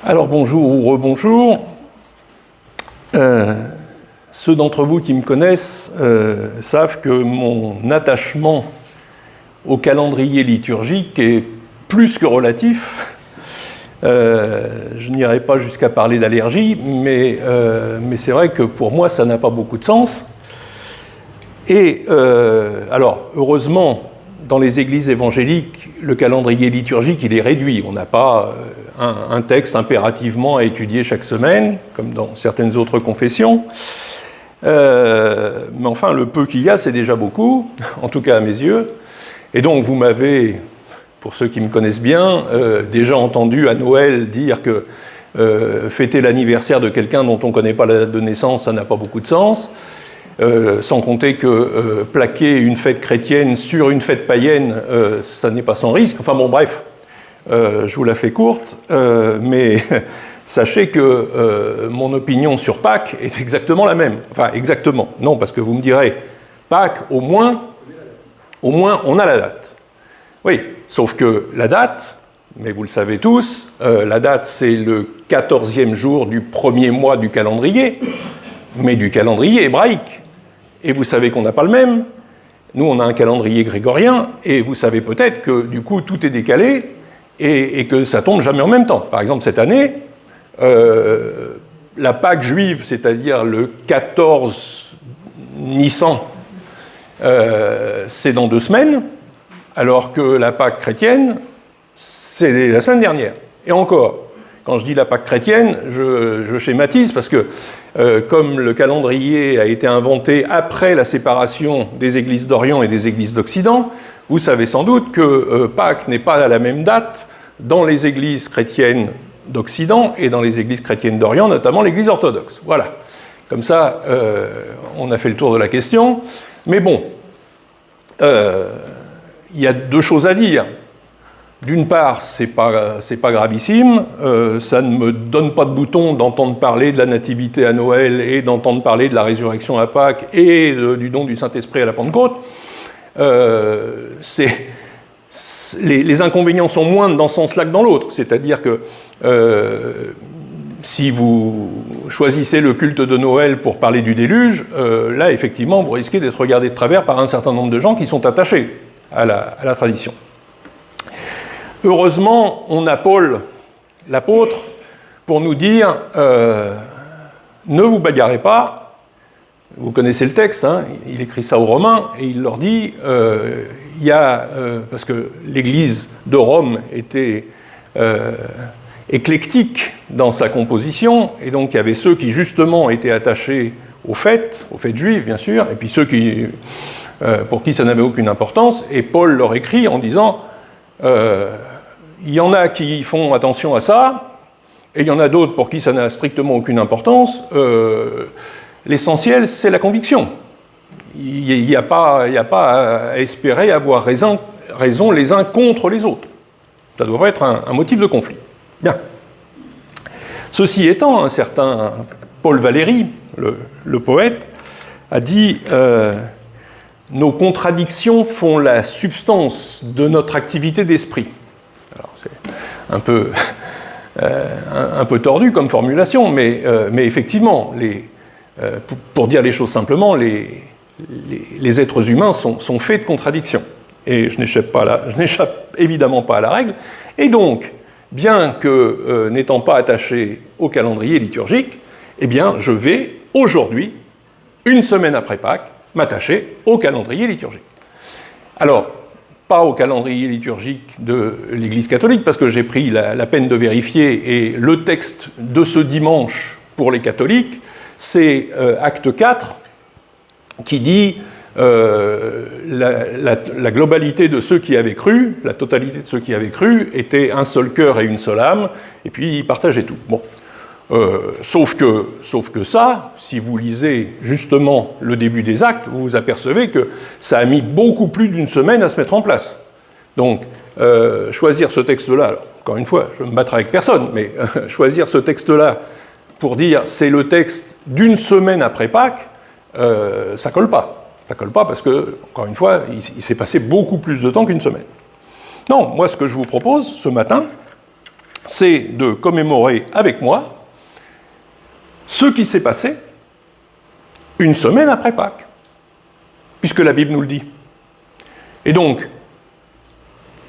Alors bonjour ou rebonjour. Ceux d'entre vous qui me connaissent savent que mon attachement au calendrier liturgique est plus que relatif. Je n'irai pas jusqu'à parler d'allergie, mais c'est vrai que pour moi, ça n'a pas beaucoup de sens. Et alors, heureusement, dans les églises évangéliques, le calendrier liturgique, il est réduit. On n'a pas un texte impérativement à étudier chaque semaine, comme dans certaines autres confessions. Mais enfin, le peu qu'il y a, c'est déjà beaucoup, en tout cas à mes yeux. Et donc, vous m'avez, pour ceux qui me connaissent bien, déjà entendu à Noël dire que fêter l'anniversaire de quelqu'un dont on ne connaît pas la date de naissance, ça n'a pas beaucoup de sens. Sans compter que plaquer une fête chrétienne sur une fête païenne, ça n'est pas sans risque. Enfin bon, bref, je vous la fais courte, mais sachez que mon opinion sur Pâques est exactement la même. Enfin, exactement. Non, parce que vous me direz, Pâques, au moins on a la date. Oui, sauf que la date, mais vous le savez tous, la date c'est le 14e jour du premier mois du calendrier, mais du calendrier hébraïque. Et vous savez qu'on n'a pas le même. Nous, on a un calendrier grégorien, et vous savez peut-être que, du coup, tout est décalé, et que ça tombe jamais en même temps. Par exemple, cette année, la Pâque juive, c'est-à-dire le 14 Nissan, c'est dans 2 semaines, alors que la Pâque chrétienne, c'est la semaine dernière. Et encore, quand je dis la Pâque chrétienne, je schématise parce que comme le calendrier a été inventé après la séparation des églises d'Orient et des églises d'Occident, vous savez sans doute que Pâques n'est pas à la même date dans les églises chrétiennes d'Occident et dans les églises chrétiennes d'Orient, notamment l'église orthodoxe. Voilà. Comme ça, on a fait le tour de la question. Mais bon, il y a 2 choses à dire. D'une part, c'est pas gravissime, ça ne me donne pas de bouton d'entendre parler de la nativité à Noël et d'entendre parler de la résurrection à Pâques et du don du Saint-Esprit à la Pentecôte. Les inconvénients sont moindres dans ce sens-là que dans l'autre, c'est-à-dire que si vous choisissez le culte de Noël pour parler du déluge, là, effectivement, vous risquez d'être regardé de travers par un certain nombre de gens qui sont attachés à la tradition. Heureusement, on a Paul, l'apôtre, pour nous dire ne vous bagarrez pas. Vous connaissez le texte, hein, il écrit ça aux Romains, et il leur dit parce que l'église de Rome était éclectique dans sa composition, et donc il y avait ceux qui justement étaient attachés aux fêtes juives, bien sûr, et puis ceux pour qui ça n'avait aucune importance, et Paul leur écrit en disant il y en a qui font attention à ça, et il y en a d'autres pour qui ça n'a strictement aucune importance. L'essentiel, c'est la conviction. Il n'y a pas à espérer avoir raison les uns contre les autres. Ça devrait être un motif de conflit. Bien. Ceci étant, un certain Paul Valéry, le poète, a dit nos contradictions font la substance de notre activité d'esprit. Alors, c'est un peu tordu comme formulation, mais effectivement, pour dire les choses simplement, les êtres humains sont faits de contradictions. Et je n'échappe évidemment pas à la règle. Et donc, bien que n'étant pas attaché au calendrier liturgique, eh bien, je vais aujourd'hui, une semaine après Pâques, m'attacher au calendrier liturgique. Alors, pas au calendrier liturgique de l'Église catholique, parce que j'ai pris la peine de vérifier, et le texte de ce dimanche pour les catholiques, c'est Acte 4, qui dit la globalité de ceux qui avaient cru, la totalité de ceux qui avaient cru, était un seul cœur et une seule âme, et puis ils partageaient tout. Bon. Sauf que ça, si vous lisez justement le début des actes, vous vous apercevez que ça a mis beaucoup plus d'1 semaine à se mettre en place. Donc, choisir ce texte-là, alors, encore une fois, je vais me battre avec personne, mais choisir ce texte-là pour dire c'est le texte d'1 semaine après Pâques, ça colle pas. Ça colle pas parce que, encore une fois, il s'est passé beaucoup plus de temps qu'1 semaine. Non, moi ce que je vous propose ce matin, c'est de commémorer avec moi ce qui s'est passé une semaine après Pâques, puisque la Bible nous le dit. Et donc,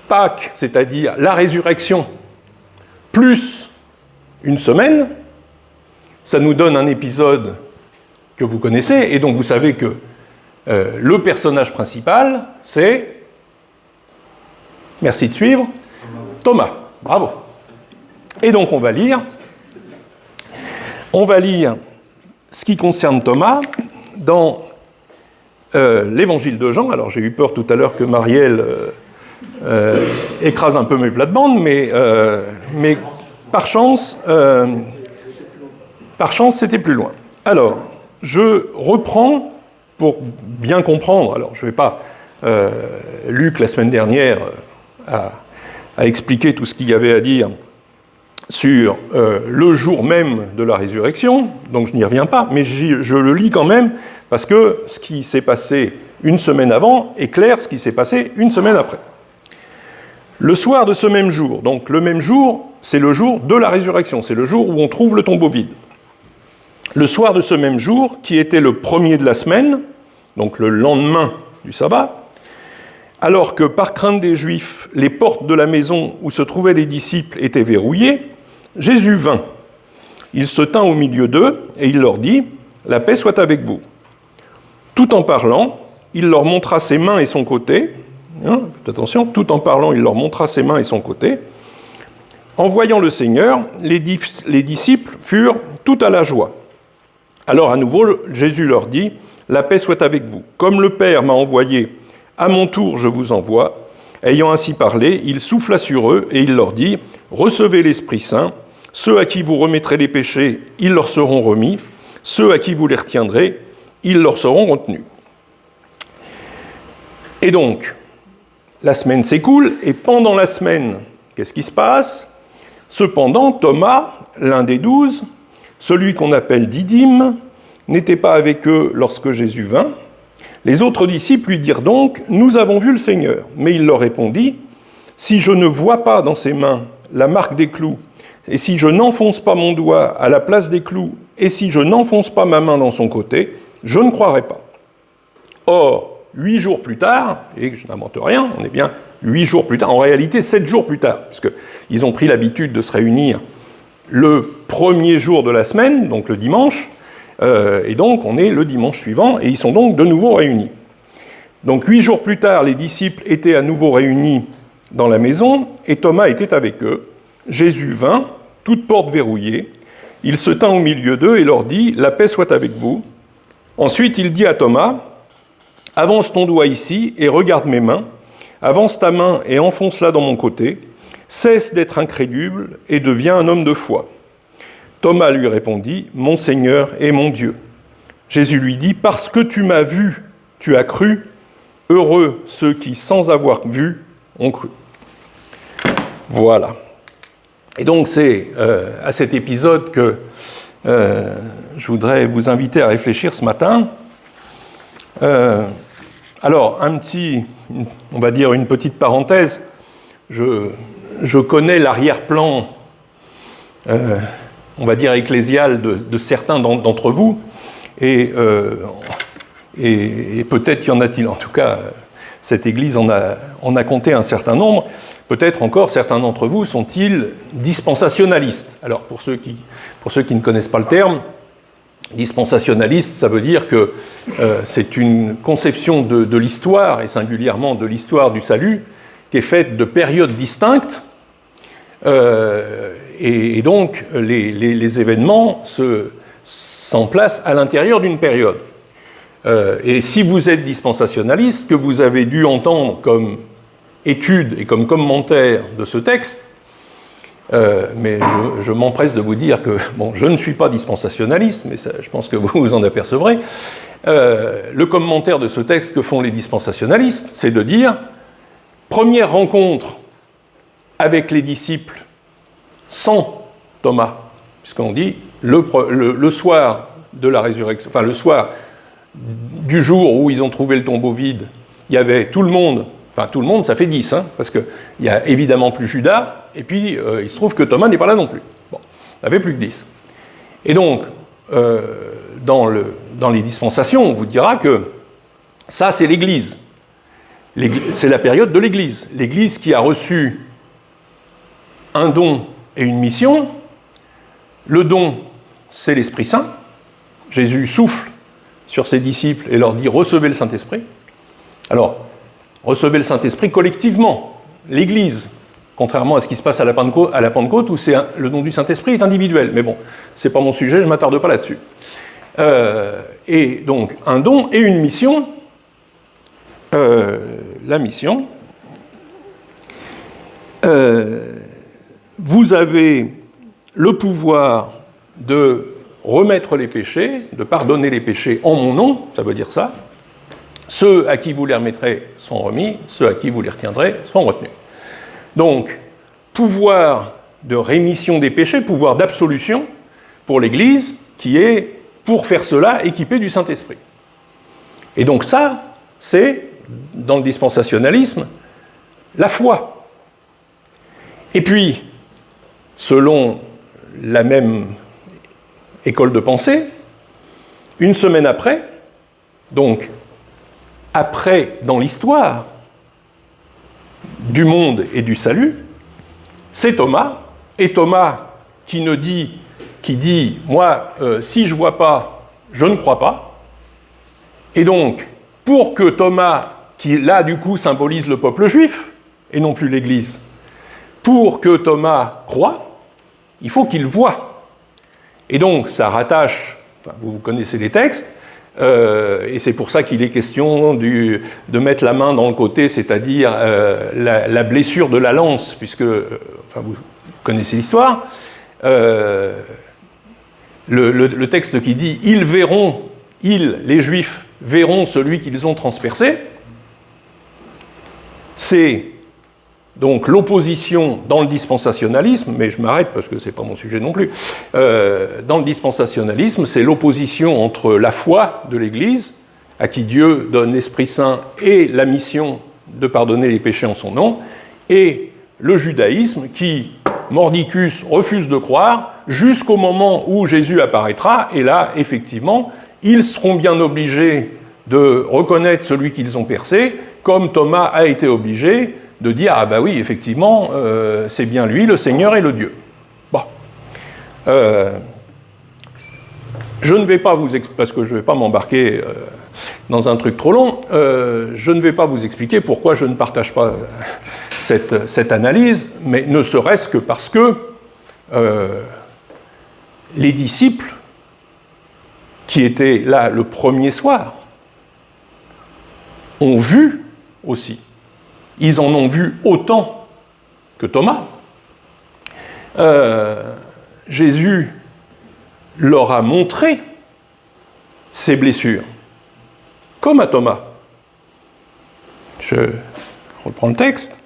Pâques, c'est-à-dire la résurrection, plus une semaine, ça nous donne un épisode que vous connaissez, et donc vous savez que le personnage principal, c'est, merci de suivre, Thomas. Bravo. Et donc on va lire ce qui concerne Thomas dans l'évangile de Jean. Alors j'ai eu peur tout à l'heure que Marielle écrase un peu mes plates-bandes, mais par chance, c'était plus loin. Alors, je reprends pour bien comprendre. Alors, je ne vais pas... Luc, la semaine dernière, a expliqué tout ce qu'il y avait à dire sur le jour même de la résurrection, donc je n'y reviens pas, mais je le lis quand même, parce que ce qui s'est passé une semaine avant éclaire ce qui s'est passé une semaine après. Le soir de ce même jour, donc le même jour, c'est le jour de la résurrection, c'est le jour où on trouve le tombeau vide. Le soir de ce même jour, qui était le premier de la semaine, donc le lendemain du sabbat, alors que par crainte des Juifs, les portes de la maison où se trouvaient les disciples étaient verrouillées, Jésus vint. Il se tint au milieu d'eux et il leur dit « La paix soit avec vous ». Tout en parlant, il leur montra ses mains et son côté. Attention, tout en parlant, il leur montra ses mains et son côté. En voyant le Seigneur, les disciples furent tout à la joie. Alors à nouveau, Jésus leur dit « La paix soit avec vous. Comme le Père m'a envoyé, à mon tour je vous envoie. » Ayant ainsi parlé, il souffla sur eux et il leur dit « Recevez l'Esprit Saint. Ceux à qui vous remettrez les péchés, ils leur seront remis. Ceux à qui vous les retiendrez, ils leur seront retenus. » Et donc, la semaine s'écoule, et pendant la semaine, qu'est-ce qui se passe ? Cependant, Thomas, l'un des 12, celui qu'on appelle Didyme, n'était pas avec eux lorsque Jésus vint. Les autres disciples lui dirent donc « Nous avons vu le Seigneur ». Mais il leur répondit « Si je ne vois pas dans ses mains la marque des clous, et si je n'enfonce pas mon doigt à la place des clous, et si je n'enfonce pas ma main dans son côté, je ne croirai pas. » Or, 8 jours plus tard, et je n'invente rien, on est bien 8 jours plus tard, en réalité 7 jours plus tard, puisqu'ils ont pris l'habitude de se réunir le premier jour de la semaine, donc le dimanche, et donc on est le dimanche suivant, et ils sont donc de nouveau réunis. Donc 8 jours plus tard, les disciples étaient à nouveau réunis dans la maison, et Thomas était avec eux. Jésus vint, toute porte verrouillée, il se tint au milieu d'eux et leur dit « La paix soit avec vous ». Ensuite, il dit à Thomas « Avance ton doigt ici et regarde mes mains, avance ta main et enfonce-la dans mon côté, cesse d'être incrédule et deviens un homme de foi. » Thomas lui répondit « Mon Seigneur et mon Dieu ». Jésus lui dit « Parce que tu m'as vu, tu as cru, heureux ceux qui, sans avoir vu, ont cru. » Voilà. Et donc c'est à cet épisode que je voudrais vous inviter à réfléchir ce matin. Alors, on va dire une petite parenthèse. Je connais l'arrière-plan, on va dire ecclésial de certains d'entre vous, et peut-être y en a-t-il, en tout cas, cette Église en a compté un certain nombre. Peut-être encore certains d'entre vous sont-ils dispensationalistes. Alors, pour ceux qui ne connaissent pas le terme, dispensationaliste, ça veut dire que c'est une conception de l'histoire, et singulièrement de l'histoire du salut, qui est faite de périodes distinctes, et donc les événements s'emplacent à l'intérieur d'une période. Et si vous êtes dispensationaliste, ce que vous avez dû entendre comme étude et comme commentaire de ce texte, mais je m'empresse de vous dire que, bon, je ne suis pas dispensationaliste, mais ça, je pense que vous vous en apercevrez, le commentaire de ce texte que font les dispensationalistes, c'est de dire, première rencontre avec les disciples sans Thomas, puisqu'on dit le soir de la résurrection, enfin le soir du jour où ils ont trouvé le tombeau vide, il y avait tout le monde Enfin, tout le monde, ça fait 10, hein, parce qu'il y a évidemment plus Judas, et puis il se trouve que Thomas n'est pas là non plus. Bon, ça fait plus que 10. Et donc, dans les dispensations, on vous dira que ça, c'est l'Église. C'est la période de l'Église. L'Église qui a reçu un don et une mission. Le don, c'est l'Esprit Saint. Jésus souffle sur ses disciples et leur dit « Recevez le Saint-Esprit ». Alors, recevez le Saint-Esprit collectivement, l'Église, contrairement à ce qui se passe à la Pentecôte où le don du Saint-Esprit est individuel. Mais bon, ce n'est pas mon sujet, je ne m'attarde pas là-dessus. Et donc, un don et une mission. La mission, vous avez le pouvoir de remettre les péchés, de pardonner les péchés en mon nom, ça veut dire ça. Ceux à qui vous les remettrez sont remis, ceux à qui vous les retiendrez sont retenus. Donc, pouvoir de rémission des péchés, pouvoir d'absolution pour l'Église, qui est, pour faire cela, équipée du Saint-Esprit. Et donc ça, c'est, dans le dispensationalisme, la foi. Et puis, selon la même école de pensée, une semaine après, donc après dans l'histoire du monde et du salut, c'est Thomas, et Thomas qui dit « Moi, si je ne vois pas, je ne crois pas ». Et donc, pour que Thomas, qui là du coup symbolise le peuple juif, et non plus l'Église, pour que Thomas croie, il faut qu'il voie. Et donc, ça rattache, enfin, vous connaissez les textes, et c'est pour ça qu'il est question de mettre la main dans le côté, c'est-à-dire la blessure de la lance, puisque, enfin, vous connaissez l'histoire, le texte qui dit « Ils verront, les Juifs, verront celui qu'ils ont transpercé », c'est donc l'opposition dans le dispensationalisme, mais je m'arrête parce que ce n'est pas mon sujet non plus, dans le dispensationalisme, c'est l'opposition entre la foi de l'Église, à qui Dieu donne l'Esprit Saint et la mission de pardonner les péchés en son nom, et le judaïsme qui, mordicus, refuse de croire, jusqu'au moment où Jésus apparaîtra, et là, effectivement, ils seront bien obligés de reconnaître celui qu'ils ont percé, comme Thomas a été obligé de dire « Ah bah oui, effectivement, c'est bien lui, le Seigneur et le Dieu ». Bon. Je ne vais pas vous expliquer, parce que je ne vais pas m'embarquer dans un truc trop long, je ne vais pas vous expliquer pourquoi je ne partage pas cette analyse, mais ne serait-ce que parce que les disciples, qui étaient là le premier soir, ont vu aussi. Ils en ont vu autant que Thomas. Jésus leur a montré ses blessures, comme à Thomas. Je reprends le texte.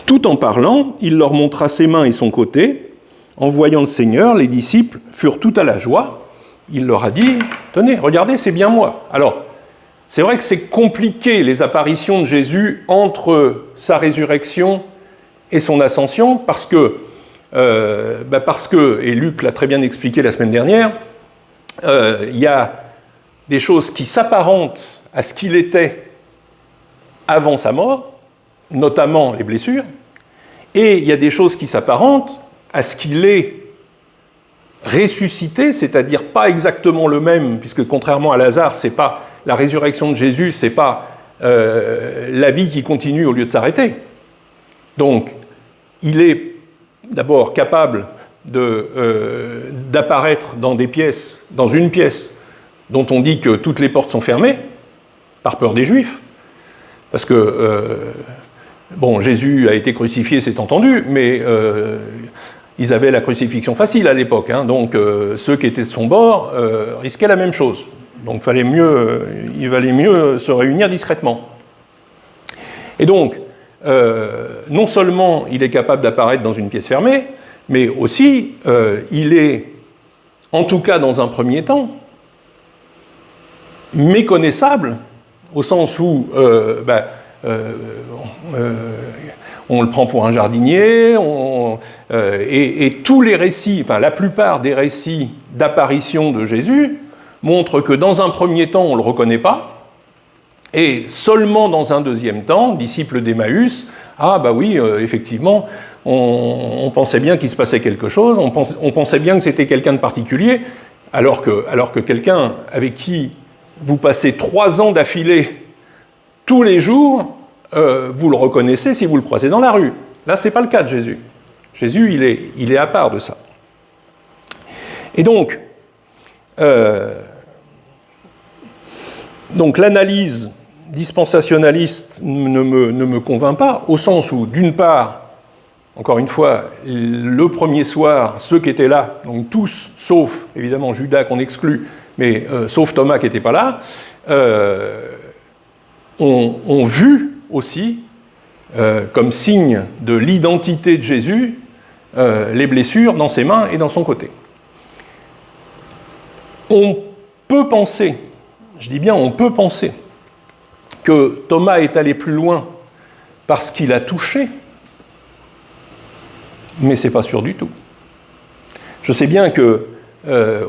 Tout en parlant, il leur montra ses mains et son côté. En voyant le Seigneur, les disciples furent tout à la joie. Il leur a dit « Tenez, regardez, c'est bien moi ». Alors, c'est vrai que c'est compliqué, les apparitions de Jésus entre sa résurrection et son ascension, parce que, et Luc l'a très bien expliqué la semaine dernière, il y a des choses qui s'apparentent à ce qu'il était avant sa mort, notamment les blessures, et il y a des choses qui s'apparentent à ce qu'il est ressuscité, c'est-à-dire pas exactement le même, puisque contrairement à Lazare, c'est pas la résurrection de Jésus, c'est pas la vie qui continue au lieu de s'arrêter. Donc, il est d'abord capable d'apparaître dans une pièce dont on dit que toutes les portes sont fermées, par peur des Juifs, parce que Jésus a été crucifié, c'est entendu, mais ils avaient la crucifixion facile à l'époque, hein, donc ceux qui étaient de son bord risquaient la même chose. Donc il valait mieux se réunir discrètement. Et donc, non seulement il est capable d'apparaître dans une pièce fermée, mais aussi il est, en tout cas dans un premier temps, méconnaissable, au sens où on le prend pour un jardinier, et tous les récits, enfin la plupart des récits d'apparition de Jésus montrent que dans un premier temps, on ne le reconnaît pas, et seulement dans un deuxième temps, disciple d'Emmaüs, ah bah oui, effectivement, on pensait bien qu'il se passait quelque chose, on pensait bien que c'était quelqu'un de particulier, alors que quelqu'un avec qui vous passez 3 ans d'affilée tous les jours, vous le reconnaissez si vous le croisez dans la rue. Là, ce n'est pas le cas de Jésus. Jésus, il est à part de ça. Et donc l'analyse dispensationaliste ne me convainc pas, au sens où, d'une part, encore une fois, le premier soir, ceux qui étaient là, donc tous, sauf évidemment Judas qu'on exclut, mais sauf Thomas qui n'était pas là, ont vu aussi, comme signe de l'identité de Jésus, les blessures dans ses mains et dans son côté. On peut penser, je dis bien on peut penser, que Thomas est allé plus loin parce qu'il a touché, mais ce n'est pas sûr du tout. Je sais bien que,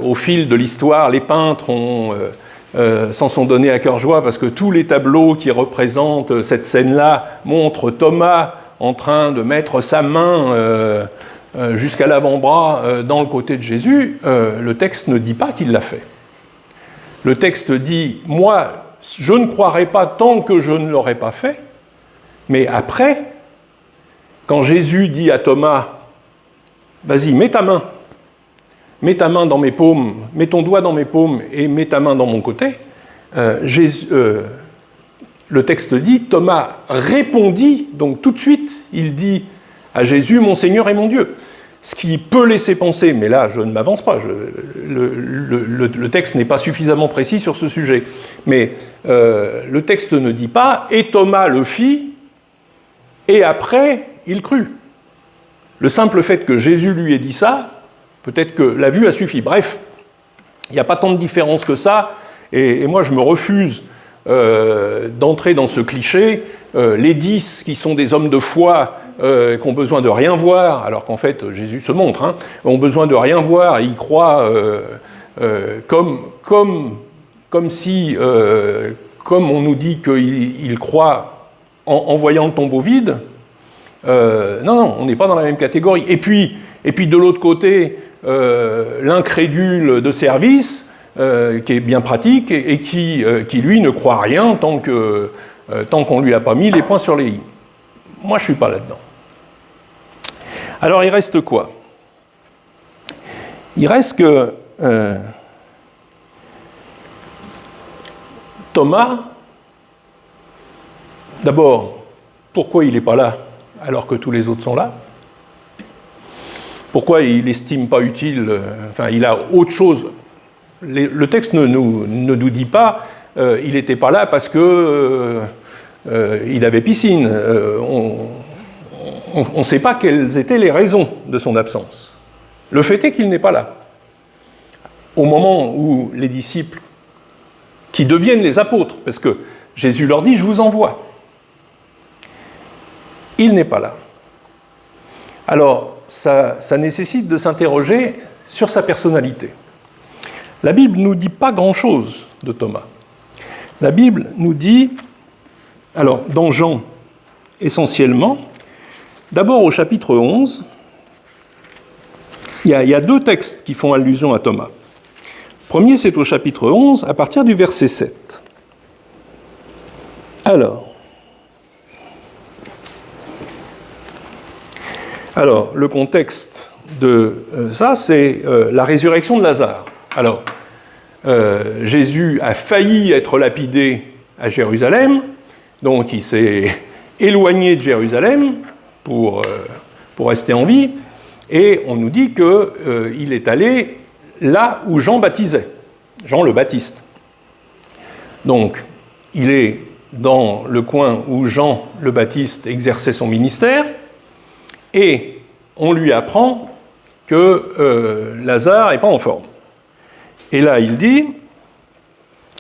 au fil de l'histoire, les peintres s'en sont donnés à cœur joie parce que tous les tableaux qui représentent cette scène-là montrent Thomas en train de mettre sa main jusqu'à l'avant-bras dans le côté de Jésus. Le texte ne dit pas qu'il l'a fait. Le texte dit « Moi, je ne croirai pas tant que je ne l'aurai pas fait », mais après, quand Jésus dit à Thomas « Vas-y, mets ta main dans mes paumes, mets ton doigt dans mes paumes et mets ta main dans mon côté », le texte dit « Thomas répondit », donc tout de suite, il dit à Jésus « Mon Seigneur et mon Dieu ». Ce qui peut laisser penser, mais là je ne m'avance pas, le texte n'est pas suffisamment précis sur ce sujet, mais le texte ne dit pas « Et Thomas le fit, et après il crut ». Le simple fait que Jésus lui ait dit ça, peut-être que la vue a suffi. Bref, il n'y a pas tant de différence que ça, et moi je me refuse d'entrer dans ce cliché. Les 10 qui sont des hommes de foi, qui ont besoin de rien voir, alors qu'en fait Jésus se montre, ont besoin de rien voir et ils croient comme on nous dit qu'ils croient en voyant le tombeau vide. Non, on n'est pas dans la même catégorie. Et puis de l'autre côté, l'incrédule de service, qui est bien pratique et qui lui ne croit rien tant qu'on ne lui a pas mis les points sur les i. Moi, je ne suis pas là-dedans. Alors, il reste quoi ? Il reste que Thomas, d'abord, pourquoi il n'est pas là alors que tous les autres sont là ? Pourquoi il n'estime pas utile, il a autre chose. Le texte ne nous dit pas il n'était pas là parce que il avait piscine. On ne sait pas quelles étaient les raisons de son absence. Le fait est qu'il n'est pas là. Au moment où les disciples, qui deviennent les apôtres, parce que Jésus leur dit « je vous envoie », il n'est pas là. Alors, ça nécessite de s'interroger sur sa personnalité. La Bible ne nous dit pas grand-chose de Thomas. La Bible nous dit, alors dans Jean essentiellement, d'abord au chapitre 11, il y a 2 textes qui font allusion à Thomas. Le premier, c'est au chapitre 11, à partir du verset 7. Alors, le contexte de ça, c'est la résurrection de Lazare. Alors, Jésus a failli être lapidé à Jérusalem, donc il s'est éloigné de Jérusalem pour rester en vie, et on nous dit qu'il est allé là où Jean baptisait, Jean le Baptiste. Donc, il est dans le coin où Jean le Baptiste exerçait son ministère, et on lui apprend que Lazare n'est pas en forme. Et là, il dit,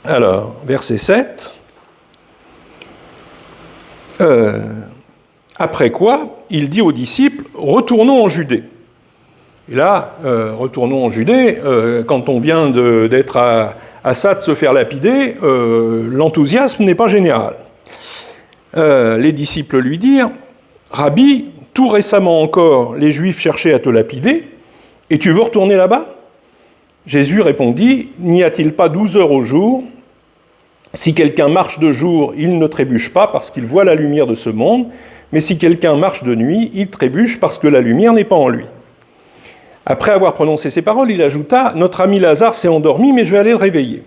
Alors, verset 7. Après quoi, il dit aux disciples, retournons en Judée. Et là, retournons en Judée, quand on vient d'être à ça, de se faire lapider, l'enthousiasme n'est pas général. Les disciples lui dirent, Rabbi, tout récemment encore, les Juifs cherchaient à te lapider, et tu veux retourner là-bas ? Jésus répondit, n'y a-t-il pas 12 heures au jour ? Si quelqu'un marche de jour, il ne trébuche pas parce qu'il voit la lumière de ce monde, mais si quelqu'un marche de nuit, il trébuche parce que la lumière n'est pas en lui. Après avoir prononcé ces paroles, il ajouta, notre ami Lazare s'est endormi, mais je vais aller le réveiller.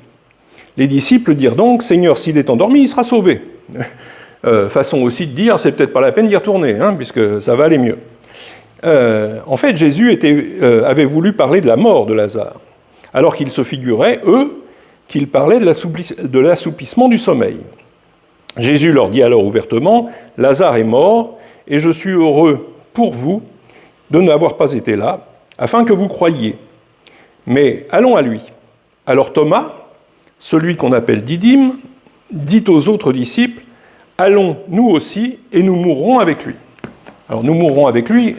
Les disciples dirent donc, Seigneur, s'il est endormi, il sera sauvé. Façon aussi de dire, c'est peut-être pas la peine d'y retourner, puisque ça va aller mieux. En fait, Jésus avait voulu parler de la mort de Lazare, alors qu'ils se figuraient, eux, qu'il parlait de l'assoupissement du sommeil. Jésus leur dit alors ouvertement, Lazare est mort, et je suis heureux pour vous de n'avoir pas été là, afin que vous croyiez. Mais allons à lui. Alors Thomas, celui qu'on appelle Didyme, dit aux autres disciples, allons nous aussi, et nous mourrons avec lui. Alors nous mourrons avec lui,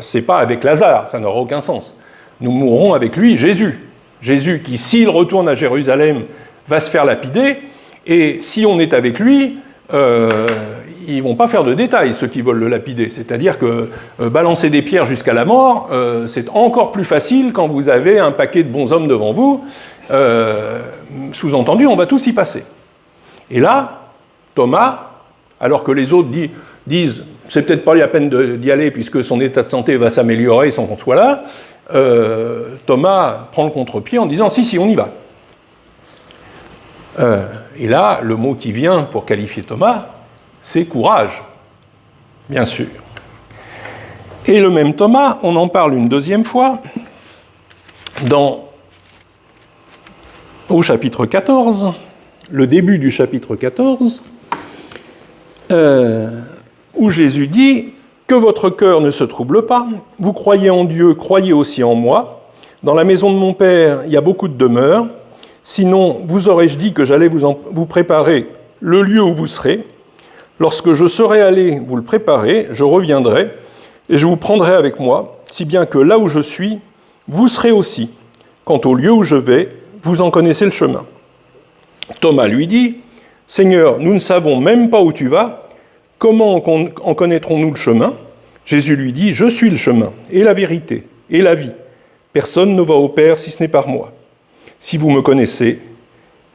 c'est pas avec Lazare, ça n'aura aucun sens. Nous mourrons avec lui, Jésus. Jésus qui, s'il retourne à Jérusalem, va se faire lapider, et si on est avec lui, ils ne vont pas faire de détails, ceux qui veulent le lapider. C'est-à-dire que balancer des pierres jusqu'à la mort, c'est encore plus facile quand vous avez un paquet de bons hommes devant vous. Sous-entendu, on va tous y passer. Et là, Thomas, alors que les autres disent « c'est peut-être pas la peine d'y aller puisque son état de santé va s'améliorer sans qu'on soit là », Thomas prend le contre-pied en disant « si, on y va ». Et là, le mot qui vient pour qualifier Thomas, c'est « courage », bien sûr. Et le même Thomas, on en parle une deuxième fois, au chapitre 14, le début du chapitre 14, où Jésus dit « Que votre cœur ne se trouble pas, vous croyez en Dieu, croyez aussi en moi. Dans la maison de mon Père, il y a beaucoup de demeures. Sinon, vous aurais-je dit que j'allais vous préparer le lieu où vous serez. Lorsque je serai allé vous le préparer, je reviendrai et je vous prendrai avec moi, si bien que là où je suis, vous serez aussi. Quant au lieu où je vais, vous en connaissez le chemin. » Thomas lui dit, « Seigneur, nous ne savons même pas où tu vas. Comment en connaîtrons-nous le chemin ?» Jésus lui dit, « Je suis le chemin, et la vérité, et la vie. Personne ne va au Père si ce n'est par moi. Si vous me connaissez,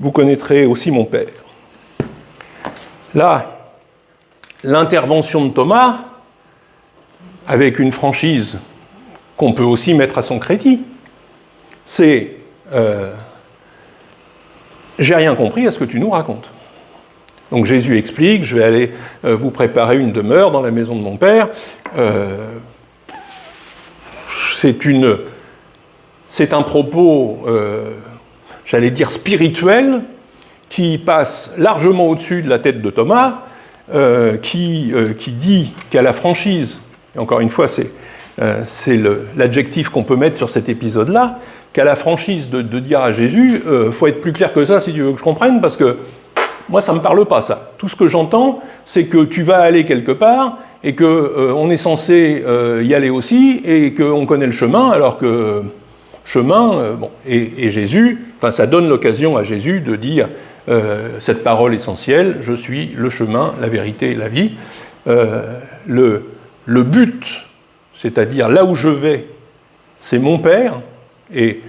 vous connaîtrez aussi mon Père. » Là, l'intervention de Thomas, avec une franchise qu'on peut aussi mettre à son crédit, c'est j'ai rien compris à ce que tu nous racontes. Donc Jésus explique, je vais aller vous préparer une demeure dans la maison de mon Père. C'est un propos, j'allais dire spirituel, qui passe largement au-dessus de la tête de Thomas, qui dit qu'à la franchise, et encore une fois c'est l'adjectif qu'on peut mettre sur cet épisode-là, qu'à la franchise de dire à Jésus, faut être plus clair que ça si tu veux que je comprenne, parce que moi ça ne me parle pas ça. Tout ce que j'entends, c'est que tu vas aller quelque part, et qu'on est censé y aller aussi, et qu'on connaît le chemin, alors que chemin, et Jésus, ça donne l'occasion à Jésus de dire cette parole essentielle, je suis le chemin, la vérité et la vie. Le but, c'est-à-dire là où je vais, c'est mon Père, et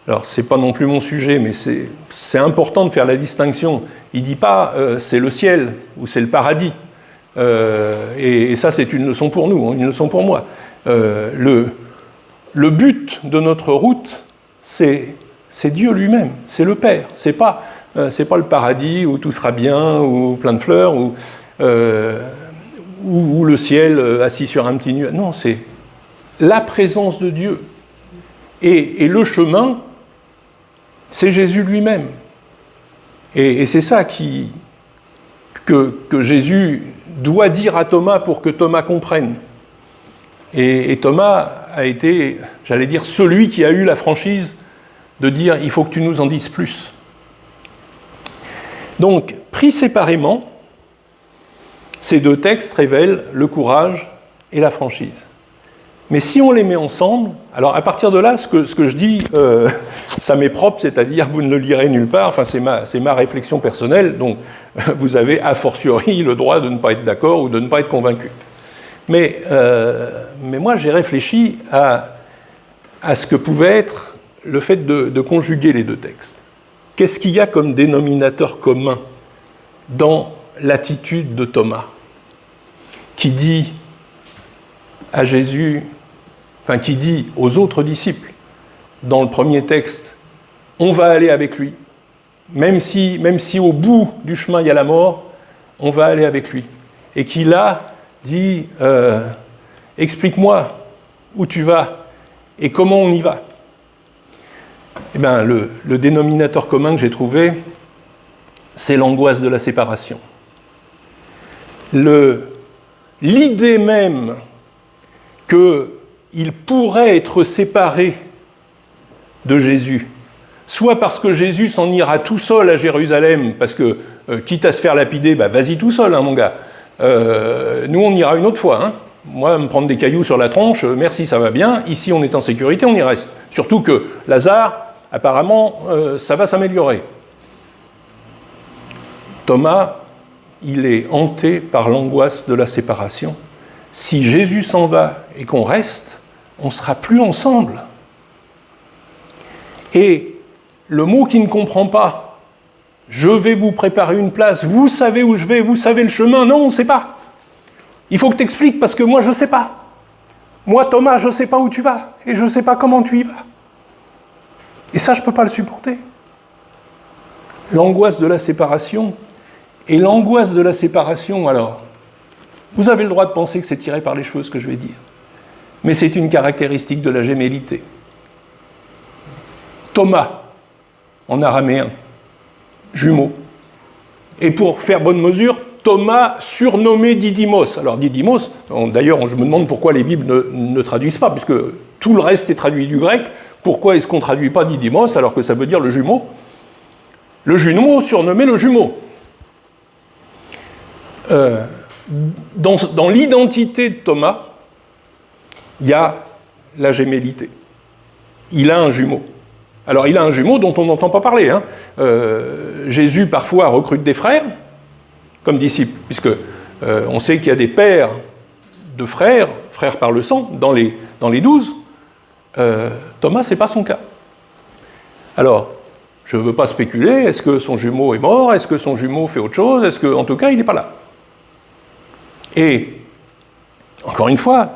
alors c'est pas non plus mon sujet, mais c'est important de faire la distinction. Il dit pas c'est le ciel ou c'est le paradis, et ça c'est une leçon pour nous, une leçon pour moi. Le but de notre route, c'est Dieu lui-même, c'est le Père. C'est pas le paradis où tout sera bien, ou plein de fleurs, ou le ciel assis sur un petit nuage. Non, c'est la présence de Dieu. Et le chemin, c'est Jésus lui-même. Et c'est ça que Jésus doit dire à Thomas pour que Thomas comprenne. Et Thomas a été, j'allais dire, celui qui a eu la franchise de dire « il faut que tu nous en dises plus ». Donc, pris séparément, ces deux textes révèlent le courage et la franchise. Mais si on les met ensemble, alors à partir de là, ce que je dis, ça m'est propre, c'est-à-dire vous ne le lirez nulle part, enfin c'est ma réflexion personnelle, donc vous avez a fortiori le droit de ne pas être d'accord ou de ne pas être convaincu. Mais moi j'ai réfléchi à ce que pouvait être le fait de conjuguer les deux textes. Qu'est-ce qu'il y a comme dénominateur commun dans l'attitude de Thomas, qui dit à Jésus, enfin qui dit aux autres disciples, dans le premier texte, on va aller avec lui, même si au bout du chemin il y a la mort, on va aller avec lui. Et qui là dit, explique-moi où tu vas et comment on y va. Eh bien, le dénominateur commun que j'ai trouvé, c'est l'angoisse de la séparation. L'idée même qu'il pourrait être séparé de Jésus, soit parce que Jésus s'en ira tout seul à Jérusalem, parce que, quitte à se faire lapider, bah, vas-y tout seul, hein, mon gars. Nous, on ira une autre fois. Hein. Moi, me prendre des cailloux sur la tronche, merci, ça va bien. Ici, on est en sécurité, on y reste. Surtout que Lazare, apparemment, ça va s'améliorer. Thomas, il est hanté par l'angoisse de la séparation. Si Jésus s'en va et qu'on reste, on ne sera plus ensemble. Et le mot qu'il ne comprend pas, je vais vous préparer une place, vous savez où je vais, vous savez le chemin, non, on ne sait pas. Il faut que tu expliques parce que moi, je ne sais pas. Moi, Thomas, je ne sais pas où tu vas et je ne sais pas comment tu y vas. Et ça, je ne peux pas le supporter. L'angoisse de la séparation. Et l'angoisse de la séparation, alors, vous avez le droit de penser que c'est tiré par les cheveux ce que je vais dire. Mais c'est une caractéristique de la gémellité. Thomas, en araméen, jumeau. Et pour faire bonne mesure, Thomas surnommé Didymos. Alors Didymos, d'ailleurs je me demande pourquoi les Bibles ne traduisent pas, puisque tout le reste est traduit du grec. Pourquoi est-ce qu'on ne traduit pas Didymos alors que ça veut dire le jumeau ? Le jumeau surnommé le jumeau. Dans l'identité de Thomas, il y a la gémellité. Il a un jumeau. Alors, il a un jumeau dont on n'entend pas parler. Hein. Jésus, parfois, recrute des frères comme disciples, puisque on sait qu'il y a des pères de frères, frères par le sang, dans les 12. Thomas, ce n'est pas son cas. Alors, je ne veux pas spéculer, est-ce que son jumeau est mort, est-ce que son jumeau fait autre chose, est-ce que, en tout cas, il n'est pas là. Et, encore une fois,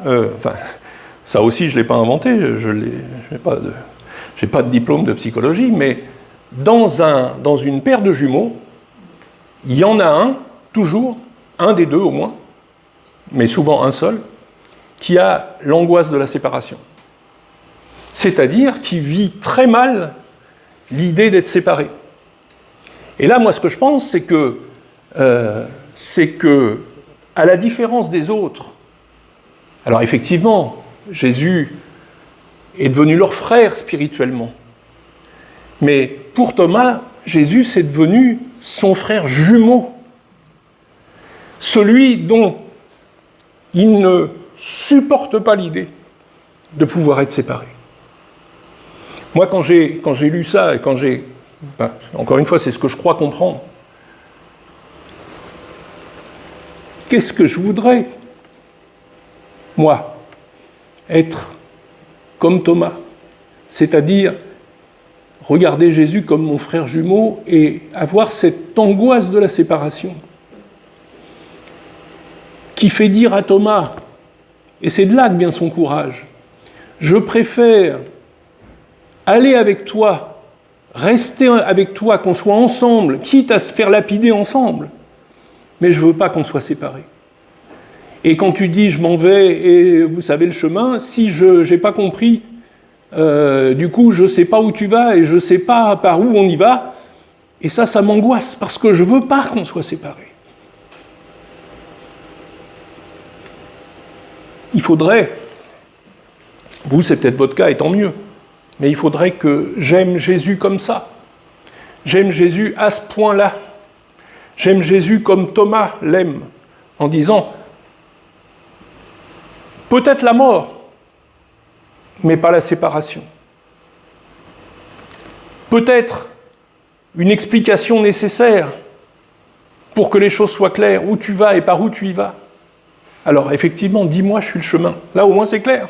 ça aussi, je ne l'ai pas inventé, je n'ai pas de diplôme de psychologie, mais dans une paire de jumeaux, il y en a un, toujours, un des deux au moins, mais souvent un seul, qui a l'angoisse de la séparation. C'est-à-dire qui vit très mal l'idée d'être séparé. Et là, moi, ce que je pense, c'est que, à la différence des autres, alors effectivement, Jésus est devenu leur frère spirituellement. Mais pour Thomas, Jésus est devenu son frère jumeau. Celui dont il ne supporte pas l'idée de pouvoir être séparé. Moi, quand j'ai lu ça, et encore une fois, c'est ce que je crois comprendre, qu'est-ce que je voudrais, moi, être comme Thomas, c'est-à-dire regarder Jésus comme mon frère jumeau et avoir cette angoisse de la séparation qui fait dire à Thomas, et c'est de là que vient son courage, je préfère aller avec toi, rester avec toi, qu'on soit ensemble, quitte à se faire lapider ensemble, mais je ne veux pas qu'on soit séparés. Et quand tu dis je m'en vais et vous savez le chemin, si je n'ai pas compris, du coup je ne sais pas où tu vas et je ne sais pas par où on y va, et ça m'angoisse parce que je ne veux pas qu'on soit séparés. Il faudrait, vous c'est peut-être votre cas et tant mieux, mais il faudrait que j'aime Jésus comme ça. J'aime Jésus à ce point-là, J'aime Jésus comme Thomas l'aime, en disant, peut-être la mort, mais pas la séparation. Peut-être une explication nécessaire pour que les choses soient claires, où tu vas et par où tu y vas. Alors effectivement, dis-moi, je suis le chemin. Là au moins c'est clair.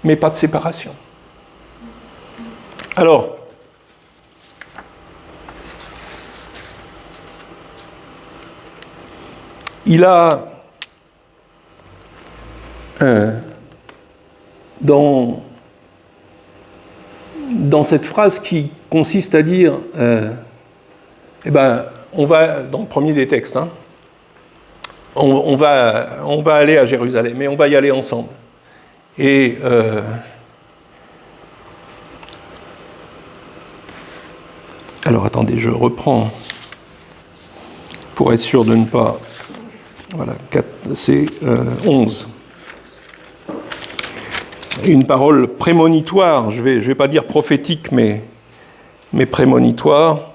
Mais pas de séparation. Alors, il a, dans cette phrase qui consiste à dire, on va, dans le premier des textes, hein, on va aller à Jérusalem, mais on va y aller ensemble. Et alors attendez, je reprends pour être sûr de ne pas... Voilà, c'est 11. Une parole prémonitoire, je vais pas dire prophétique, mais prémonitoire.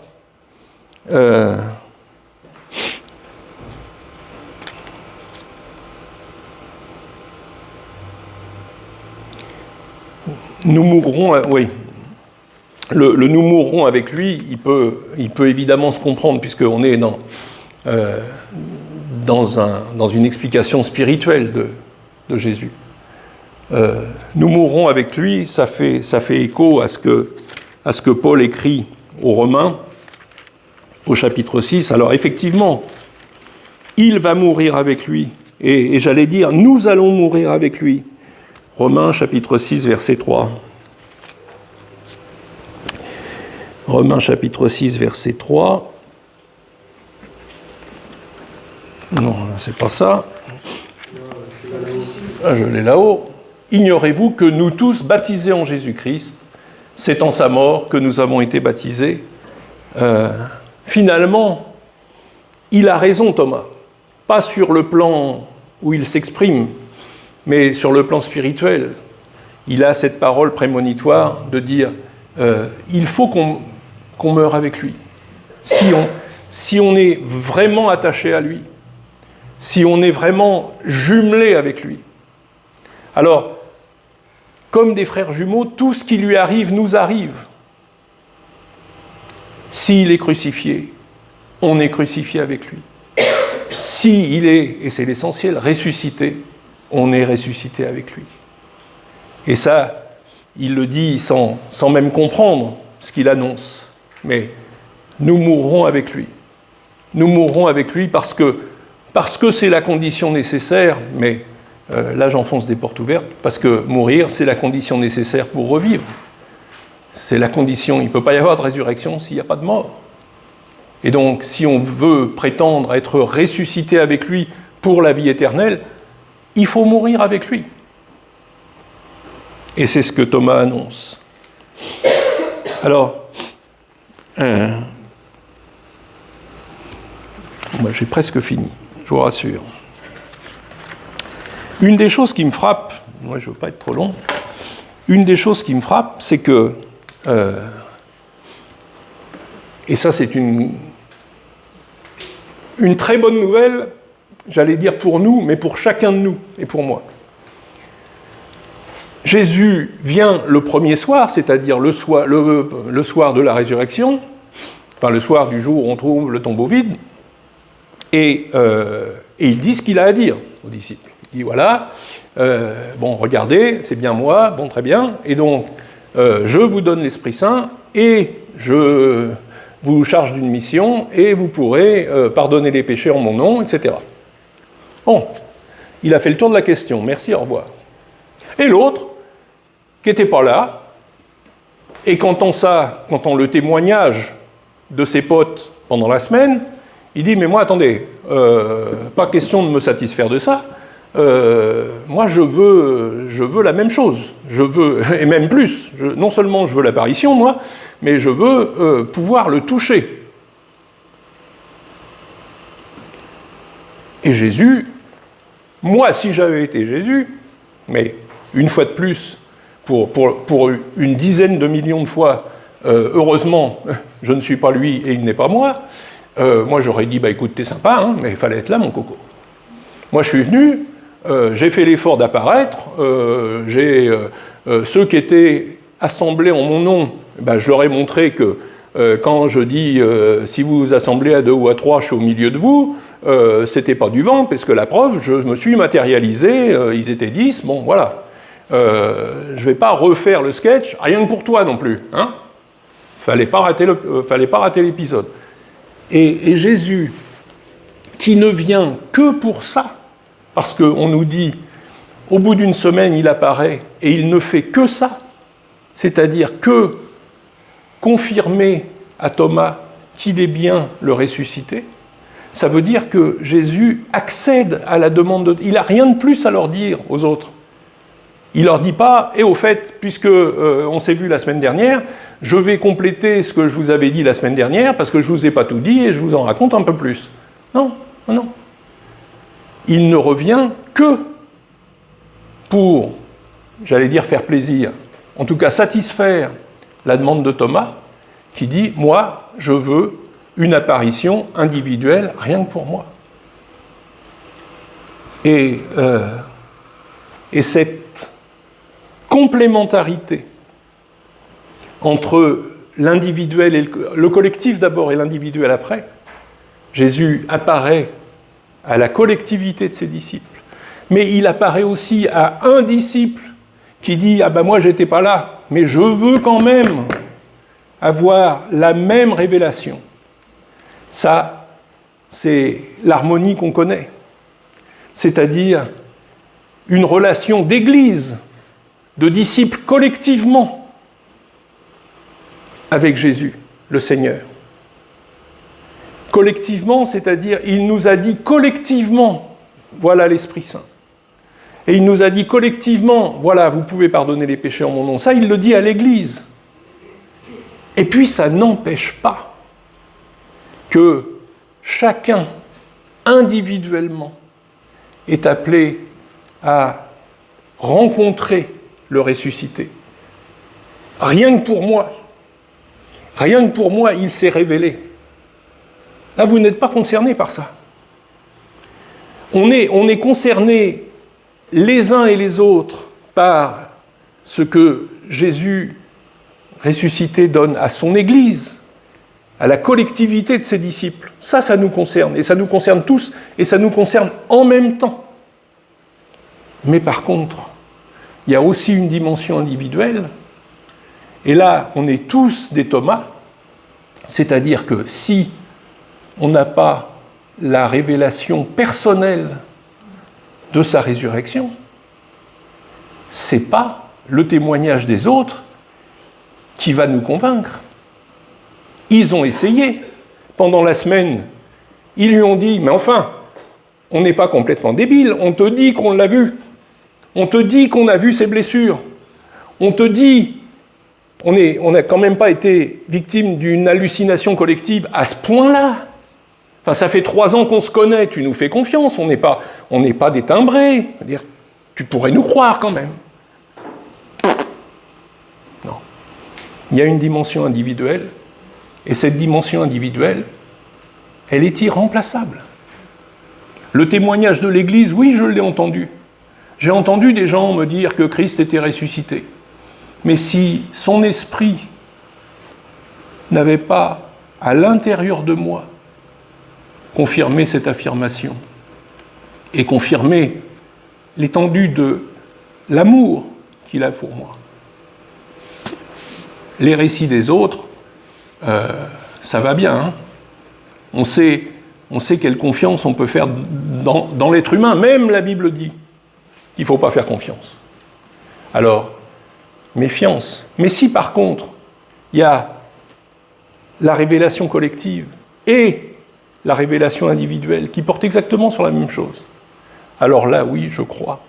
Nous mourrons, oui. Le nous mourrons avec lui, il peut évidemment se comprendre, puisqu'on est dans une explication spirituelle de Jésus. Nous mourrons avec lui, ça fait écho à ce que Paul écrit aux Romains, au chapitre 6. Alors effectivement, il va mourir avec lui, et j'allais dire, nous allons mourir avec lui. Romains chapitre 6, verset 3. Romains chapitre 6, verset 3. Non, c'est pas ça. Je l'ai là-haut. Ignorez-vous que nous tous, baptisés en Jésus-Christ, c'est en sa mort que nous avons été baptisés. Finalement, il a raison, Thomas. Pas sur le plan où il s'exprime, mais sur le plan spirituel. Il a cette parole prémonitoire de dire il faut qu'on meure avec lui. Si on est vraiment attaché à lui, si on est vraiment jumelé avec lui. Alors, comme des frères jumeaux, tout ce qui lui arrive nous arrive. S'il est crucifié, on est crucifié avec lui. S'il est, et c'est l'essentiel, ressuscité, on est ressuscité avec lui. Et ça, il le dit sans même comprendre ce qu'il annonce. Mais nous mourrons avec lui. Nous mourrons avec lui parce que c'est la condition nécessaire, mais là j'enfonce des portes ouvertes, parce que mourir, c'est la condition nécessaire pour revivre. C'est la condition, il ne peut pas y avoir de résurrection s'il n'y a pas de mort. Et donc, si on veut prétendre être ressuscité avec lui pour la vie éternelle, il faut mourir avec lui. Et c'est ce que Thomas annonce. Alors, j'ai presque fini, je vous rassure. Une des choses qui me frappe, moi je ne veux pas être trop long, une des choses qui me frappe, c'est que, et ça c'est une très bonne nouvelle, j'allais dire pour nous, mais pour chacun de nous et pour moi. Jésus vient le premier soir, c'est-à-dire le soir de la résurrection, enfin le soir du jour où on trouve le tombeau vide, et il dit ce qu'il a à dire aux disciples. Il dit voilà, bon regardez, c'est bien moi, bon très bien, et donc je vous donne l'Esprit Saint, et je vous charge d'une mission, et vous pourrez pardonner les péchés en mon nom, etc. Bon, il a fait le tour de la question, merci, au revoir. Et l'autre, qui n'était pas là, et quand on le témoignage de ses potes pendant la semaine, il dit, mais moi, attendez, pas question de me satisfaire de ça, moi, je veux la même chose, je veux, et même plus, non seulement je veux l'apparition, moi, mais je veux pouvoir le toucher. Et Jésus, moi, si j'avais été Jésus, mais une fois de plus, pour une dizaine de millions de fois, heureusement, je ne suis pas lui et il n'est pas moi, moi j'aurais dit, écoute, t'es sympa, hein, mais il fallait être là, mon coco. Moi je suis venu, j'ai fait l'effort d'apparaître, ceux qui étaient assemblés en mon nom, je leur ai montré que quand je dis si vous vous assemblez à 2 ou à 3, je suis au milieu de vous, c'était pas du vent, parce que la preuve, je me suis matérialisé, ils étaient 10, bon voilà. Je vais pas refaire le sketch, rien que pour toi non plus, hein. Fallait pas rater l'épisode. Et Jésus, qui ne vient que pour ça, parce qu'on nous dit, au bout d'une semaine, il apparaît, et il ne fait que ça, c'est-à-dire que confirmer à Thomas qu'il est bien le ressuscité, ça veut dire que Jésus accède à la demande de... Il n'a rien de plus à leur dire aux autres. Il ne leur dit pas, et au fait, puisque on s'est vu la semaine dernière, je vais compléter ce que je vous avais dit la semaine dernière, parce que je ne vous ai pas tout dit, et je vous en raconte un peu plus. Non, non, non. Il ne revient que pour, j'allais dire faire plaisir, en tout cas satisfaire la demande de Thomas, qui dit, moi, je veux une apparition individuelle, rien que pour moi. Et cette complémentarité entre l'individuel et le collectif d'abord et l'individuel après, Jésus apparaît à la collectivité de ses disciples, mais il apparaît aussi à un disciple qui dit « Ah ben moi j'étais pas là, mais je veux quand même avoir la même révélation ». Ça, c'est l'harmonie qu'on connaît, c'est-à-dire une relation d'église, de disciples collectivement avec Jésus, le Seigneur. Collectivement, c'est-à-dire, il nous a dit collectivement, voilà l'Esprit Saint. Et il nous a dit collectivement, voilà, vous pouvez pardonner les péchés en mon nom. Ça, il le dit à l'Église. Et puis, ça n'empêche pas que chacun, individuellement, est appelé à rencontrer le ressuscité. Rien que pour moi, il s'est révélé. Là, vous n'êtes pas concernés par ça. On est concernés les uns et les autres par ce que Jésus ressuscité donne à son Église, à la collectivité de ses disciples. Ça nous concerne, et ça nous concerne tous, et ça nous concerne en même temps. Mais par contre, il y a aussi une dimension individuelle, et là, on est tous des Thomas, c'est-à-dire que si on n'a pas la révélation personnelle de sa résurrection, c'est pas le témoignage des autres qui va nous convaincre. Ils ont essayé. Pendant la semaine, ils lui ont dit, mais enfin, on n'est pas complètement débile, on te dit qu'on l'a vu. On te dit qu'on a vu ses blessures. On te dit, on n'a quand même pas été victime d'une hallucination collective à ce point-là. Enfin, ça fait 3 ans qu'on se connaît, tu nous fais confiance, on n'est pas des timbrés. C'est-à-dire, tu pourrais nous croire quand même. Non. Il y a une dimension individuelle, et cette dimension individuelle, elle est irremplaçable. Le témoignage de l'Église, oui, je l'ai entendu. J'ai entendu des gens me dire que Christ était ressuscité. Mais si son esprit n'avait pas, à l'intérieur de moi, confirmé cette affirmation et confirmé l'étendue de l'amour qu'il a pour moi, les récits des autres, ça va bien. Hein, on sait quelle confiance on peut faire dans l'être humain. Même la Bible dit qu'il ne faut pas faire confiance. Alors, méfiance. Mais si par contre, il y a la révélation collective et la révélation individuelle qui portent exactement sur la même chose, alors là, oui, je crois.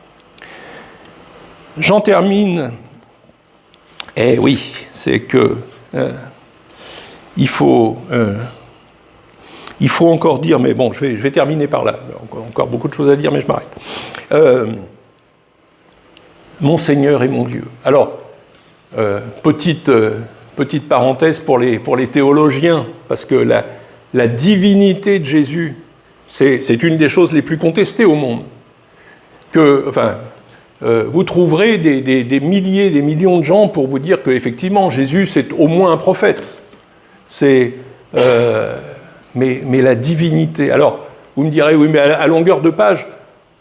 J'en termine. Eh oui, c'est que il faut encore dire, mais bon, je vais terminer par là. Encore beaucoup de choses à dire, mais je m'arrête. Mon Seigneur et mon Dieu. Alors, petite parenthèse pour les théologiens, parce que la divinité de Jésus, c'est une des choses les plus contestées au monde. Vous trouverez des milliers, des millions de gens pour vous dire qu'effectivement, Jésus, c'est au moins un prophète. Mais la divinité... Alors, vous me direz, oui, mais à longueur de page,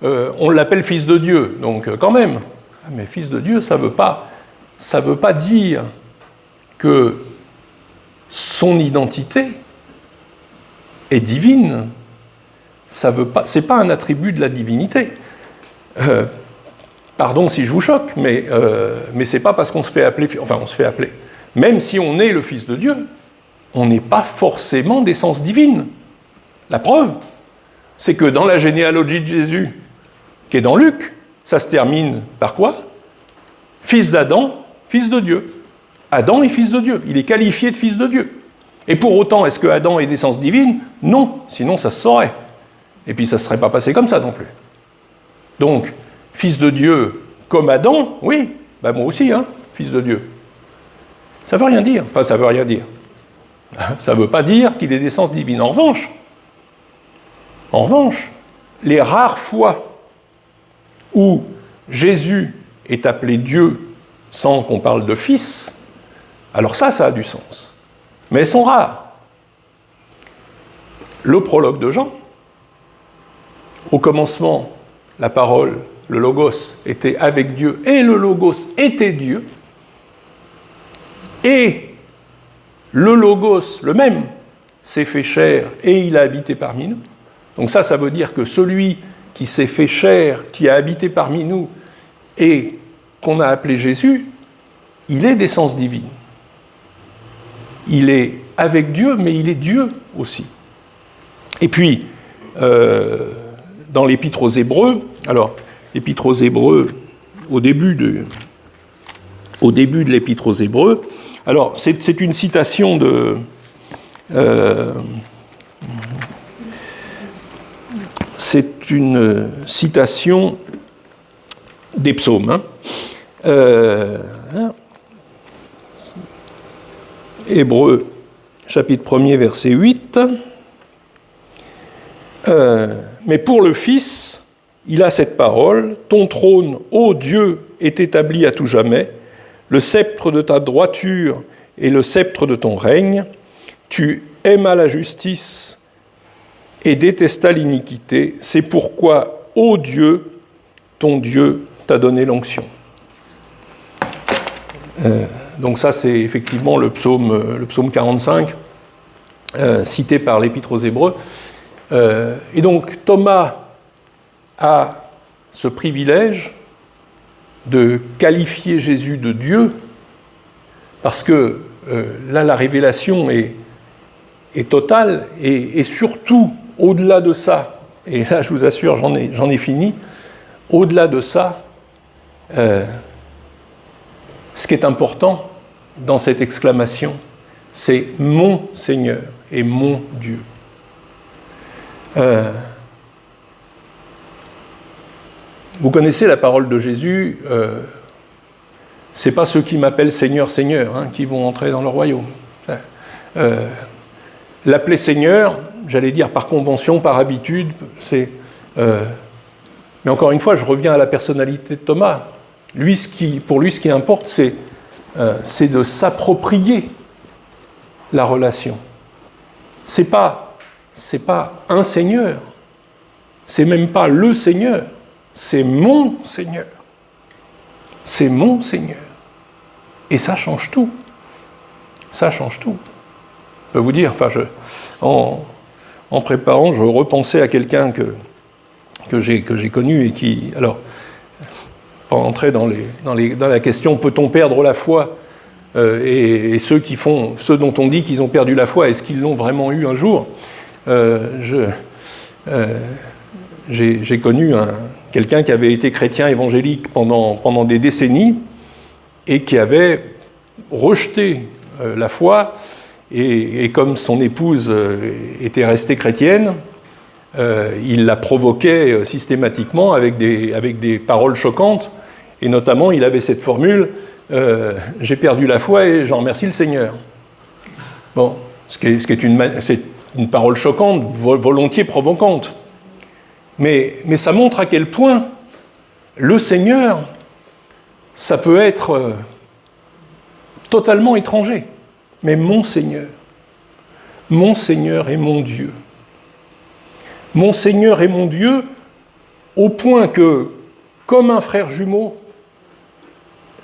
on l'appelle fils de Dieu. Donc, quand même. Mais fils de Dieu, ça veut pas dire que son identité est divine. C'est pas un attribut de la divinité. Pardon si je vous choque, mais c'est pas parce qu'on se fait appeler... Enfin, on se fait appeler. Même si on est le Fils de Dieu, on n'est pas forcément d'essence divine. La preuve, c'est que dans la généalogie de Jésus, qui est dans Luc, ça se termine par quoi? Fils d'Adam, fils de Dieu. Adam est fils de Dieu. Il est qualifié de fils de Dieu. Et pour autant, est-ce que Adam est d'essence divine? Non, sinon ça se saurait. Et puis ça ne serait pas passé comme ça non plus. Donc, fils de Dieu comme Adam, oui, moi aussi, fils de Dieu. Ça ne veut rien dire. Enfin, ça ne veut rien dire. Ça ne veut pas dire qu'il est d'essence divine. En revanche, les rares fois où Jésus est appelé Dieu sans qu'on parle de fils, alors ça a du sens. Mais elles sont rares. Le prologue de Jean, au commencement, la parole, le Logos, était avec Dieu, et le Logos était Dieu, et le Logos, le même, s'est fait chair, et il a habité parmi nous. Donc ça veut dire que celui qui s'est fait chair, qui a habité parmi nous, et qu'on a appelé Jésus, il est d'essence divine. Il est avec Dieu, mais il est Dieu aussi. Et puis, dans l'Épître aux Hébreux, alors, l'Épître aux Hébreux, au début de l'Épître aux Hébreux, alors, c'est une citation de... c'est une citation des psaumes. Hébreux, chapitre 1er, verset 8. Mais pour le Fils, il a cette parole, « Ton trône, ô Dieu, est établi à tout jamais, le sceptre de ta droiture et le sceptre de ton règne, tu aimas la justice et détestas l'iniquité, c'est pourquoi, ô Dieu, ton Dieu t'a donné l'onction. » Donc ça, c'est effectivement le psaume 45, cité par l'Épître aux Hébreux. Et donc, Thomas a ce privilège de qualifier Jésus de Dieu, parce que là, la révélation est totale, et surtout, au-delà de ça, et là, je vous assure, j'en ai fini, au-delà de ça, ce qui est important dans cette exclamation, c'est « mon Seigneur et mon Dieu ». Vous connaissez la parole de Jésus, c'est pas ceux qui m'appellent Seigneur, Seigneur, qui vont entrer dans le royaume. L'appeler Seigneur, j'allais dire par convention, par habitude, c'est... mais encore une fois, je reviens à la personnalité de Thomas. Pour lui, ce qui importe, c'est de s'approprier la relation. C'est pas un Seigneur, c'est même pas le Seigneur, c'est mon Seigneur. C'est mon Seigneur. Et ça change tout. Ça change tout. Je peux vous dire, en préparant, je repensais à quelqu'un que j'ai connu et qui, alors, pas entrer dans la question, peut-on perdre la foi, et ceux dont on dit qu'ils ont perdu la foi, est-ce qu'ils l'ont vraiment eu un jour? J'ai connu quelqu'un qui avait été chrétien évangélique pendant des décennies et qui avait rejeté la foi, et comme son épouse était restée chrétienne, il la provoquait systématiquement avec des paroles choquantes, et notamment il avait cette formule « j'ai perdu la foi et j'en remercie le Seigneur ». Bon, c'est une parole choquante, volontiers provocante. Mais ça montre à quel point le Seigneur, ça peut être totalement étranger. Mais mon Seigneur est mon Dieu. Mon Seigneur est mon Dieu, au point que, comme un frère jumeau,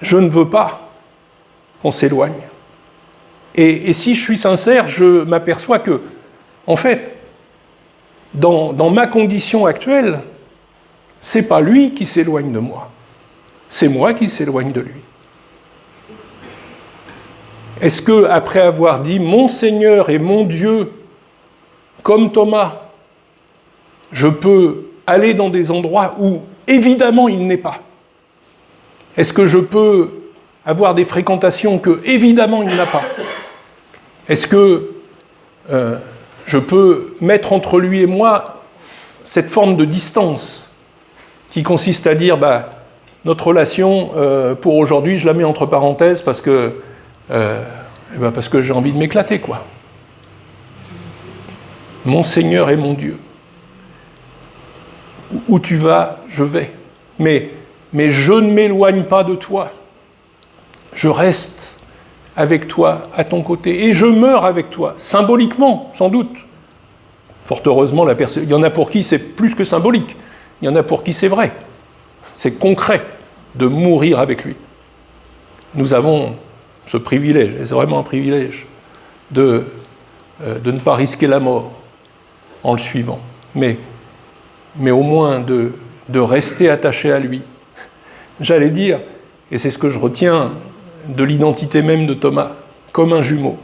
je ne veux pas qu'on s'éloigne. Et si je suis sincère, je m'aperçois que, en fait, dans ma condition actuelle, c'est pas lui qui s'éloigne de moi, c'est moi qui s'éloigne de lui. Est-ce que, après avoir dit « Mon Seigneur et mon Dieu », comme Thomas, je peux aller dans des endroits où, évidemment, il n'est pas? Est-ce que je peux avoir des fréquentations que, évidemment, il n'a pas? Est-ce que je peux mettre entre lui et moi cette forme de distance qui consiste à dire notre relation, pour aujourd'hui, je la mets entre parenthèses parce que j'ai envie de m'éclater, quoi. Mon Seigneur est mon Dieu. Où tu vas, je vais. Mais je ne m'éloigne pas de toi. Je reste avec toi, à ton côté, et je meurs avec toi, symboliquement, sans doute. Fort heureusement, il y en a pour qui c'est plus que symbolique. Il y en a pour qui c'est vrai. C'est concret de mourir avec lui. Nous avons ce privilège, et c'est vraiment un privilège, de ne pas risquer la mort en le suivant, mais au moins de rester attaché à lui. J'allais dire, et c'est ce que je retiens de l'identité même de Thomas, comme un jumeau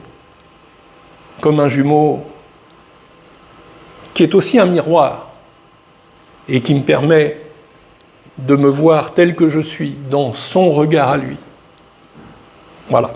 qui est aussi un miroir et qui me permet de me voir tel que je suis dans son regard à lui. Voilà.